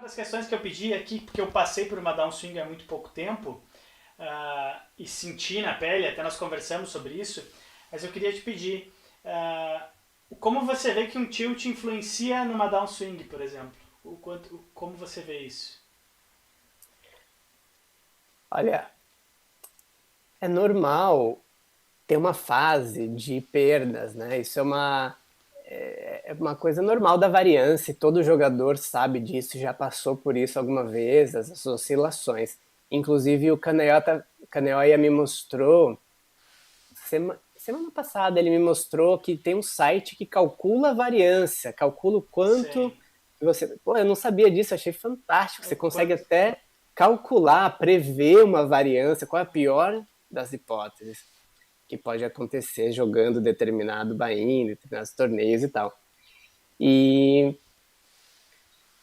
das questões que eu pedi aqui, porque eu passei por uma downswing há muito pouco tempo, e senti na pele, até nós conversamos sobre isso, mas eu queria te pedir, como você vê que um tilt influencia numa downswing, por exemplo? Como você vê isso? Olha, é normal ter uma fase de perdas, né? Isso é uma coisa normal da variância, e todo jogador sabe disso, já passou por isso alguma vez, as oscilações. Inclusive o Canelota me mostrou, semana passada ele me mostrou que tem um site que calcula a variância, calcula o quanto Sim. você... Pô, eu não sabia disso, achei fantástico. O Você consegue quanto... até calcular, prever uma variância, qual é a pior das hipóteses que pode acontecer jogando determinado buy-in, determinados torneios e tal. E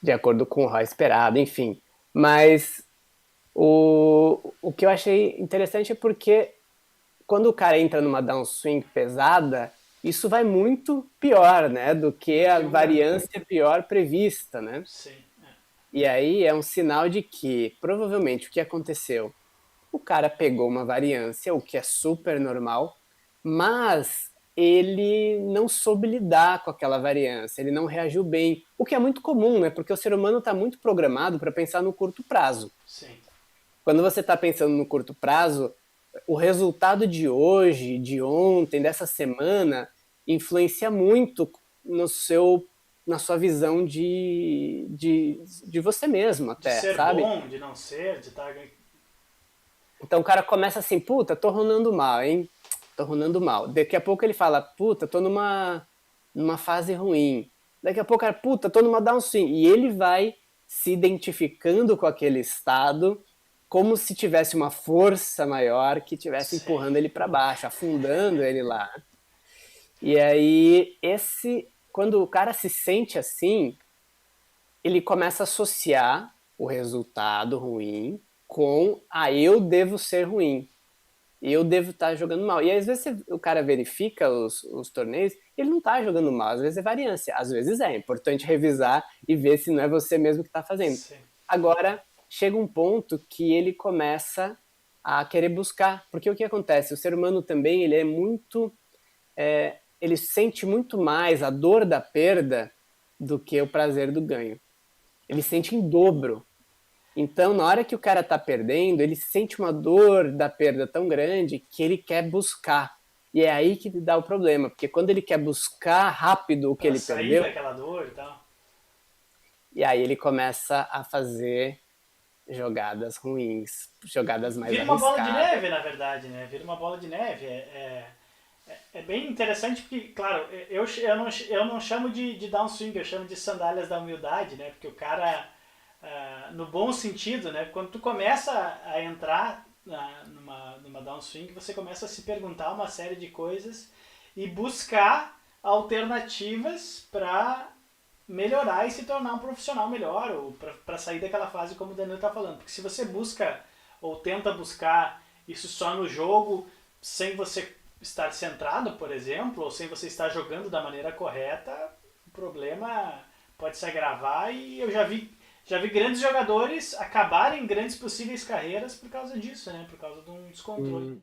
de acordo com o ROI esperado, enfim. Mas o que eu achei interessante é porque quando o cara entra numa downswing pesada, isso vai muito pior, né, do que do a que uma... variância pior prevista, né? Sim. E aí é um sinal de que provavelmente o que aconteceu, o cara pegou uma variância, o que é super normal, mas ele não soube lidar com aquela variância, ele não reagiu bem, o que é muito comum, né? Porque o ser humano está muito programado para pensar no curto prazo. Sim. Quando você está pensando no curto prazo, o resultado de hoje, de ontem, dessa semana, influencia muito no seu, na sua visão de você mesmo De até, ser sabe? bom, de não ser, de estar... Então o cara começa assim, puta, tô runando mal, hein? Tô runando mal. Daqui a pouco ele fala, puta, tô numa fase ruim. Daqui a pouco o cara, puta, tô numa downswing. E ele vai se identificando com aquele estado como se tivesse uma força maior que estivesse Sim. empurrando ele para baixo, afundando ele lá. E aí, quando o cara se sente assim, ele começa a associar o resultado ruim com eu devo ser ruim. E eu devo estar jogando mal. E às vezes o cara verifica os torneios, ele não está jogando mal, às vezes é variância, às vezes é importante revisar e ver se não é você mesmo que está fazendo. Sim. Agora, chega um ponto que ele começa a querer buscar, porque o que acontece? O ser humano também, ele é muito, ele sente muito mais a dor da perda do que o prazer do ganho. Ele sente em dobro. Então, na hora que o cara tá perdendo, ele sente uma dor da perda tão grande que ele quer buscar. E é aí que dá o problema, porque quando ele quer buscar rápido o que Pra ele sair perdeu, daquela dor e tal. e aí ele começa a fazer jogadas ruins, jogadas mais Vira uma bola de arriscadas. neve, na verdade, né? Vira uma bola de neve. É bem interessante porque, claro, eu não chamo de downswing, eu chamo de sandálias da humildade, né? Porque o cara, no bom sentido, né? Quando tu começa a entrar numa downswing, você começa a se perguntar uma série de coisas e buscar alternativas para melhorar e se tornar um profissional melhor, ou para sair daquela fase como o Danilo está falando. Porque se você busca ou tenta buscar isso só no jogo, sem você estar centrado, por exemplo, ou sem você estar jogando da maneira correta, o problema pode se agravar e eu já vi grandes jogadores acabarem grandes possíveis carreiras por causa disso, né? Por causa de um descontrole.